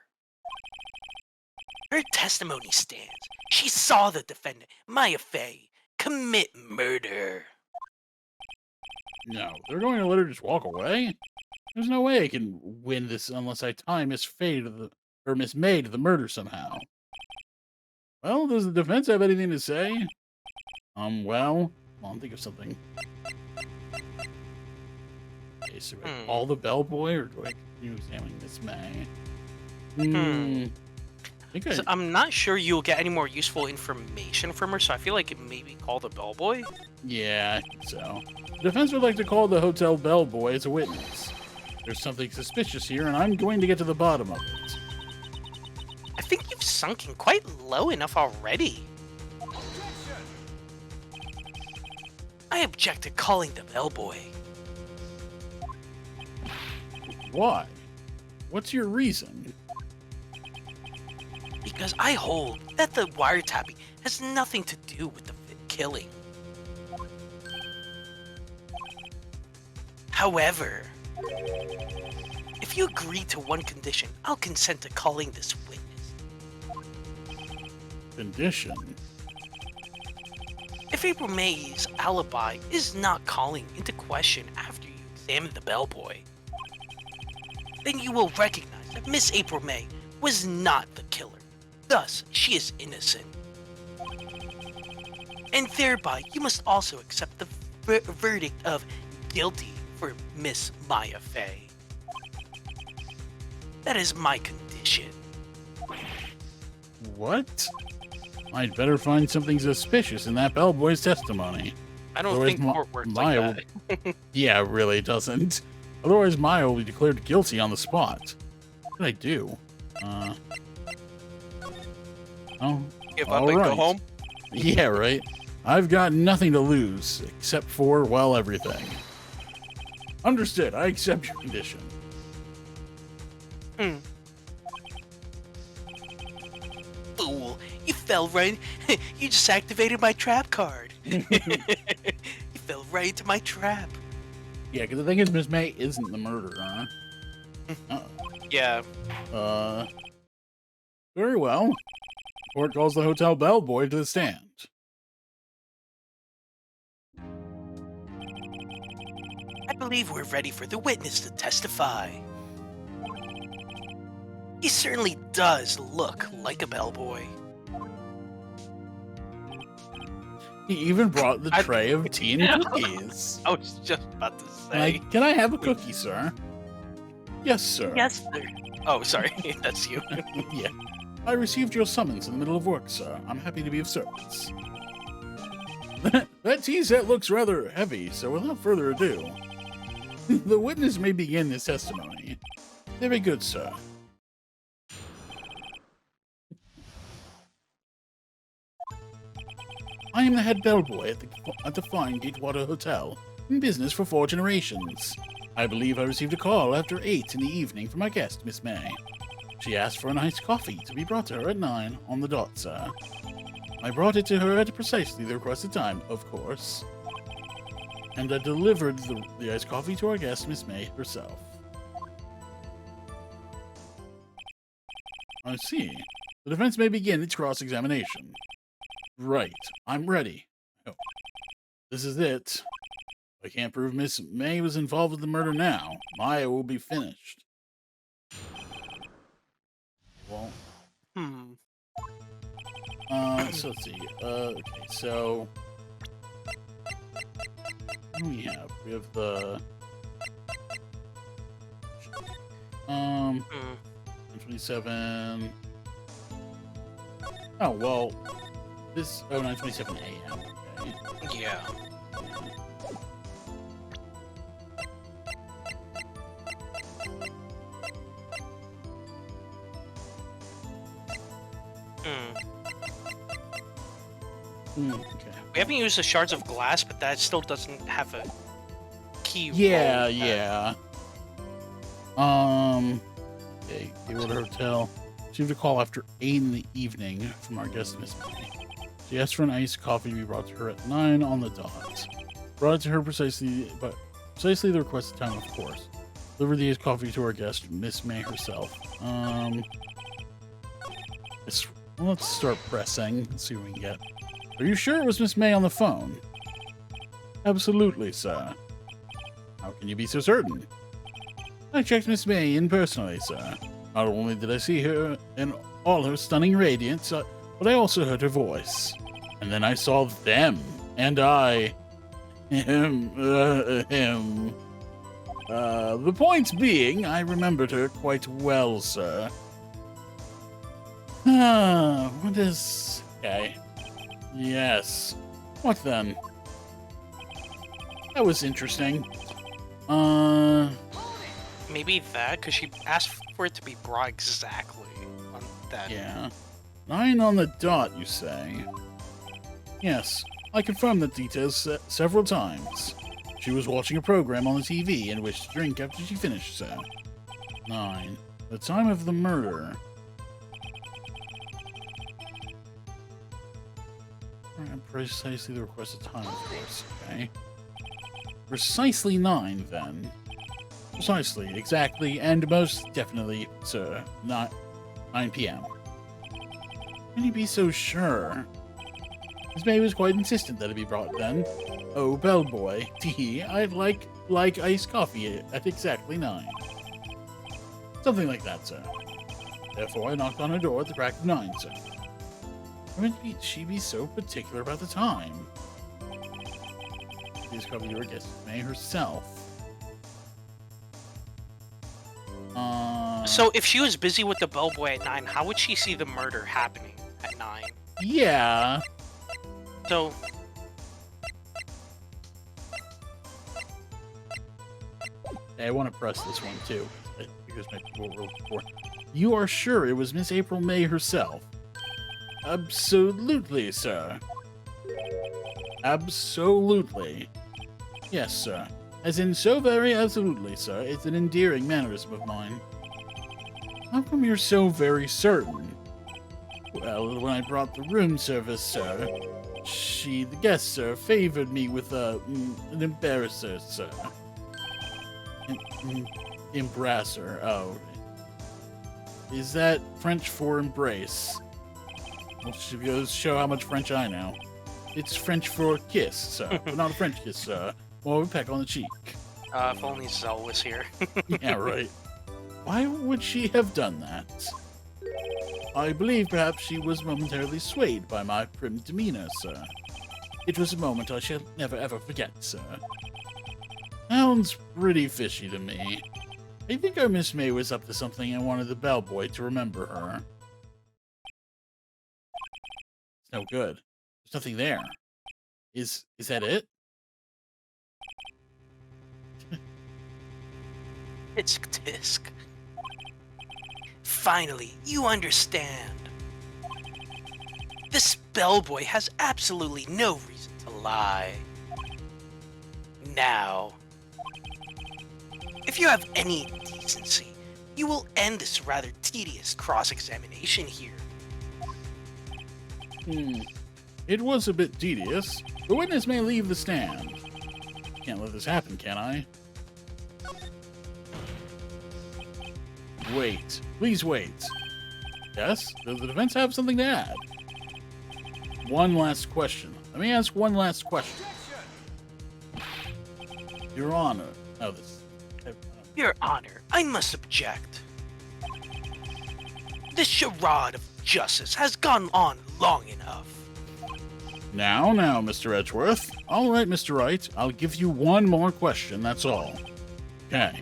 Her testimony stands. She saw the defendant, Maya Fey, commit murder. No, they're going to let her just walk away? There's no way I can win this unless I tie Miss May to the murder somehow. Well, does the defense have anything to say? Well, come on, think of something. Okay, so do I call the bellboy, or do I continue examining Miss May? So I'm not sure you'll get any more useful information from her, so I feel like maybe call the bellboy? Yeah, I think so. The defense would like to call the hotel bellboy as a witness. There's something suspicious here, and I'm going to get to the bottom of it. I think you've sunken quite low enough already. I object to calling the bellboy. Why? What's your reason? Because I hold that the wiretapping has nothing to do with the killing. However, if you agree to one condition, I'll consent to calling this witness. Condition? If April May's alibi is not calling into question after you examine the bellboy, then you will recognize that Miss April May was not the killer. Thus, she is innocent. And thereby, you must also accept the verdict of guilty for Miss Maya Fey. That is my condition. What? I'd better find something suspicious in that bellboy's testimony. I don't Otherwise think court works Maya like that. Yeah, it really doesn't. Otherwise, Maya will be declared guilty on the spot. What did I do? Oh, Give up all and go right. home. Yeah, right. I've got nothing to lose, except for, well, everything. Understood. I accept your condition. Fool, you fell right. You just activated my trap card. You fell right into my trap. Yeah, because the thing is, Miss May isn't the murderer. Yeah. Very well. Court calls the hotel bellboy to the stand. I believe we're ready for the witness to testify. He certainly does look like a bellboy. He even brought the tray of tea and cookies. I was just about to say. Can I have a cookie, sir? Yes, sir. Yes, sir. Oh, sorry. That's you. Yeah. I received your summons in the middle of work, sir. I'm happy to be of service. That tea set looks rather heavy, so without further ado, the witness may begin his testimony. Very good, sir. I am the head bellboy at the fine Gatewater Hotel, in business for 4 generations. I believe I received a call after 8 in the evening from my guest, Miss May. She asked for an iced coffee to be brought to her at 9 on the dot, sir. I brought it to her at precisely the requested time, of course. And I delivered the iced coffee to our guest, Miss May herself. I see. The defense may begin its cross-examination. Right. I'm ready. Oh. This is it. If I can't prove Miss May was involved with the murder now, Maya will be finished. Well, so let's see. Okay, so what do we have? We have the 127. Oh well, this 9:27 a.m. Okay. Yeah. Okay. We haven't used the shards of glass, but that still doesn't have a key. Yeah, role. yeah. Okay, Gatewater Hotel. Received a call after 8 in the evening from our guest, Miss May. She asked for an iced coffee to be brought to her at 9 on the dot. Brought it to her precisely the requested time, of course. Delivered the iced coffee to our guest, Miss May herself. Let's start pressing and see what we can get. Are you sure it was Miss May on the phone? Absolutely, sir. How can you be so certain? I checked Miss May in personally, sir. Not only did I see her in all her stunning radiance, but I also heard her voice. And then I saw them, and I... The point being, I remembered her quite well, sir. What is... Okay. Yes. What then? That was interesting. Maybe that, because she asked for it to be brought exactly on that. Yeah. 9 on the dot, you say? Yes, I confirmed the details several times. She was watching a program on the TV and wished to drink after she finished, sir. 9. The time of the murder. Precisely the requested time, of course. Okay. Precisely 9, then. Precisely, exactly, and most definitely, sir. 9 p.m. Can you be so sure? Miss May was quite insistent that it be brought then. Oh, bellboy, tee, I'd like iced coffee at exactly 9. Something like that, sir. Therefore, I knocked on her door at the crack of 9, sir. Why would she be so particular about the time? Please cover your guest, May herself. So if she was busy with the bellboy at 9, how would she see the murder happening at 9? Yeah. So... I want to press this one too, because my people wrote before. You are sure it was Miss April May herself? Absolutely, sir. Absolutely. Yes, sir. As in, so very absolutely, sir. It's an endearing mannerism of mine. How come you're so very certain? Well, when I brought the room service, sir, the guest, sir, favored me with an embarrasser, sir. Embrasser, oh. Is that French for embrace? Well, should goes show how much French I know. It's French for kiss, sir, but not a French kiss, sir. More of a peck on the cheek. If only Zell was here. Yeah, right. Why would she have done that? I believe perhaps she was momentarily swayed by my prim demeanor, sir. It was a moment I shall never ever forget, sir. Sounds pretty fishy to me. I think our Miss May was up to something and wanted the bellboy to remember her. It's no good. There's nothing there. Is that it? It's tisk. Finally, you understand. This bellboy has absolutely no reason to lie. Now, if you have any decency, you will end this rather tedious cross-examination here. It was a bit tedious. The witness may leave the stand. Can't let this happen, can I? Wait. Please wait. Yes? Does the defense have something to add? One last question. Let me ask one last question. Your Honor. Oh, this. Your Honor, I must object. This charade of justice has gone on long enough. Now, Mr. Edgeworth. All right, Mr. Wright. I'll give you one more question, that's all. Okay.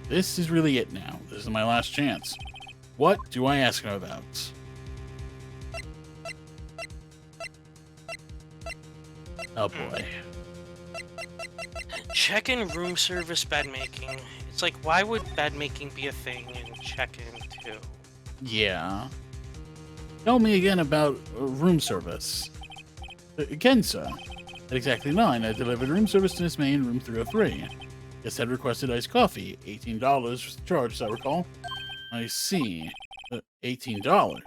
This is really it now. This is my last chance. What do I ask him about? Oh, boy. Check-in room service bed making. It's like, why would bed making be a thing in check-in too? Yeah. Tell me again about room service. Again, sir. At exactly 9, I delivered room service to Miss May in room 303. Guest had requested iced coffee. $18 was the charge, as I recall. I see. $18.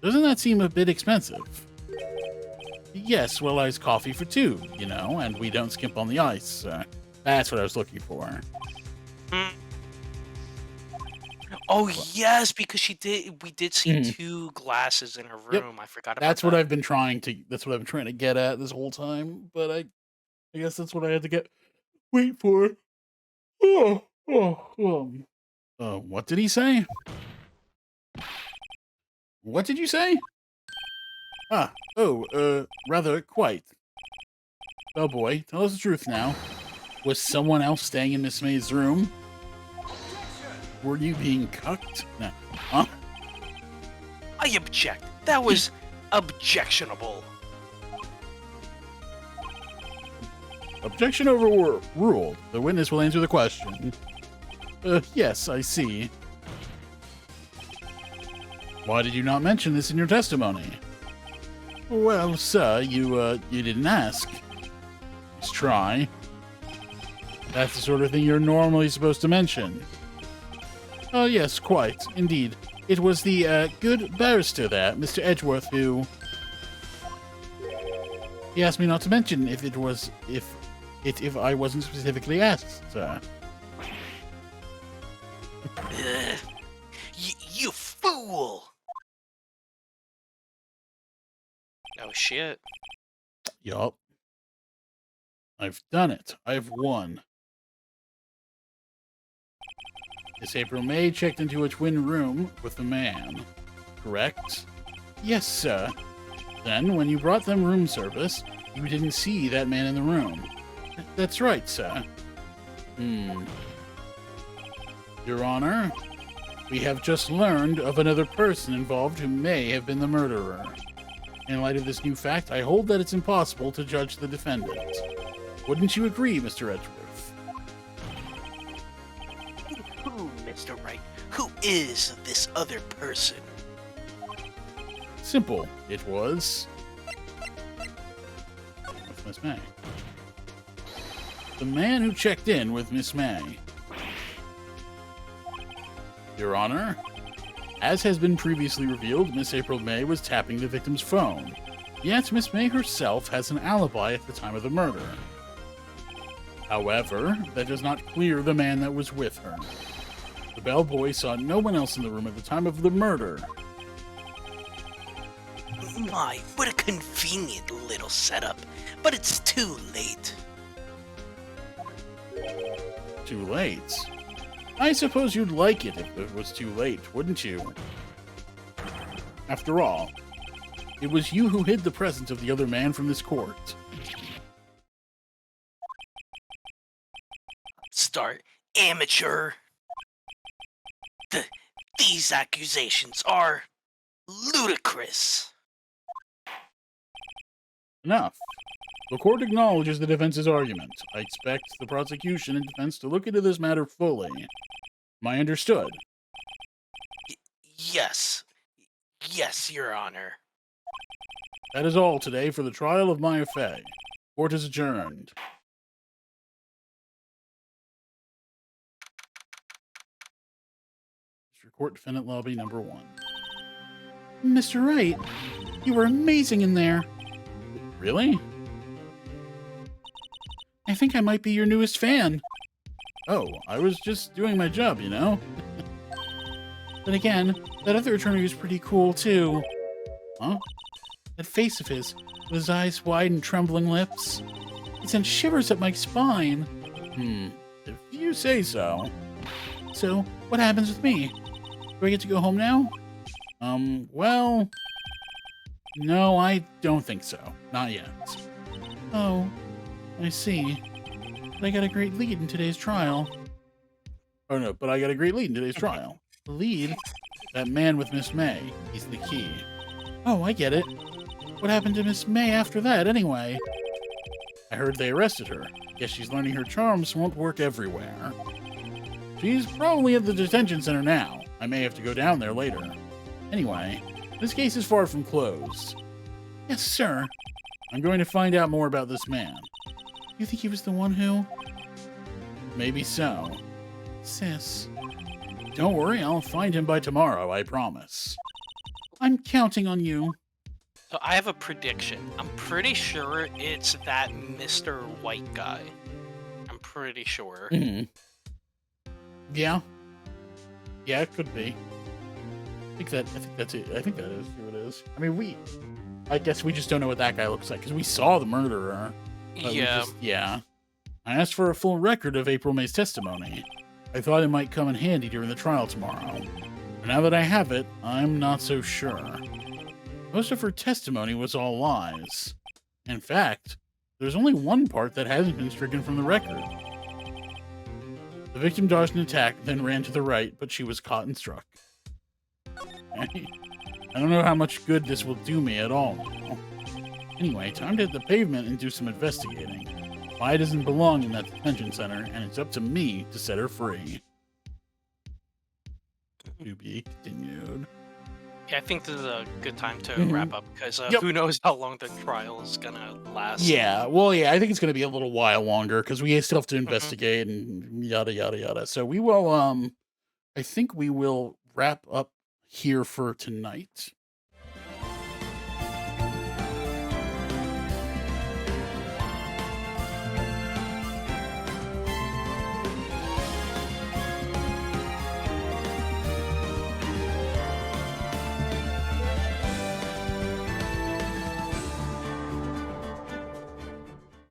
Doesn't that seem a bit expensive? Yes, well, iced coffee for 2, you know, and we don't skimp on the ice. That's what I was looking for. Oh yes, because we did see 2 glasses in her room. Yep. I forgot about That's that. what I've been trying to get at this whole time, but I guess that's what I had to wait for. What did he say? What did you say? Rather quite. Oh boy, tell us the truth now. Was someone else staying in Miss May's room? Were you being cucked? No. Huh? I object. That was objectionable. Objection overruled. The witness will answer the question. Yes, I see. Why did you not mention this in your testimony? Well, sir, you didn't ask. Let's try. That's the sort of thing you're normally supposed to mention. Oh, yes, quite. Indeed. It was the, good barrister there, Mr. Edgeworth, who... He asked me not to mention if I wasn't specifically asked, sir. You fool! Oh shit. Yup. I've done it. I've won. Miss April May checked into a twin room with a man. Correct? Yes, sir. Then, when you brought them room service, you didn't see that man in the room. That's right, sir. Your Honor, we have just learned of another person involved who may have been the murderer. In light of this new fact, I hold that it's impossible to judge the defendant. Wouldn't you agree, Mr. Edgeworth? Mr. Wright, who is this other person? Simple. It was with Miss May. The man who checked in with Miss May. Your Honor, as has been previously revealed, Miss April May was tapping the victim's phone. Yet Miss May herself has an alibi at the time of the murder. However, that does not clear the man that was with her. The bellboy saw no one else in the room at the time of the murder. My, what a convenient little setup. But it's too late. Too late? I suppose you'd like it if it was too late, wouldn't you? After all, it was you who hid the presence of the other man from this court. Start, amateur. These accusations are ludicrous. Enough. The court acknowledges the defense's argument. I expect the prosecution and defense to look into this matter fully. Am I understood? Yes. Yes, Your Honor. That is all today for the trial of Maya Fey. Court is adjourned. District Court Defendant Lobby number 1. Mr. Wright, you were amazing in there. Really? I think I might be your newest fan. Oh, I was just doing my job, you know? But again, that other attorney was pretty cool, too. Huh? That face of his, with his eyes wide and trembling lips. It sent shivers up my spine. If you say so. So, what happens with me? Do I get to go home now? Well... No, I don't think so. Not yet. Oh, I see. But I got a great lead in today's trial. Oh no, but I got a great lead in today's trial. The lead? That man with Miss May. He's the key. Oh, I get it. What happened to Miss May after that, anyway? I heard they arrested her. Guess she's learning her charms won't work everywhere. She's probably at the detention center now. I may have to go down there later. Anyway, this case is far from closed. Yes, sir. I'm going to find out more about this man. You think he was the one who... Maybe so. Sis. Don't worry, I'll find him by tomorrow, I promise. I'm counting on you. So I have a prediction. I'm pretty sure it's that Mr. White guy. I'm pretty sure. Mm-hmm. Yeah. Yeah, it could be. I think that's it. I think that is who it is. I mean, I guess we just don't know what that guy looks like, because we saw the murderer. Yeah. Yeah. I asked for a full record of April May's testimony. I thought it might come in handy during the trial tomorrow. But now that I have it, I'm not so sure. Most of her testimony was all lies. In fact, there's only one part that hasn't been stricken from the record. The victim dodged an attack, then ran to the right, but she was caught and struck. Okay. I don't know how much good this will do me at all now. Anyway, time to hit the pavement and do some investigating. Maya doesn't belong in that detention center, and it's up to me to set her free. To be continued. Yeah, I think this is a good time to Mhm. wrap up because Yep. who knows how long the trial is gonna last. Yeah, well, yeah, I think it's going to be a little while longer because we still have to investigate and yada, yada, yada. So we will, I think we will wrap up here for tonight.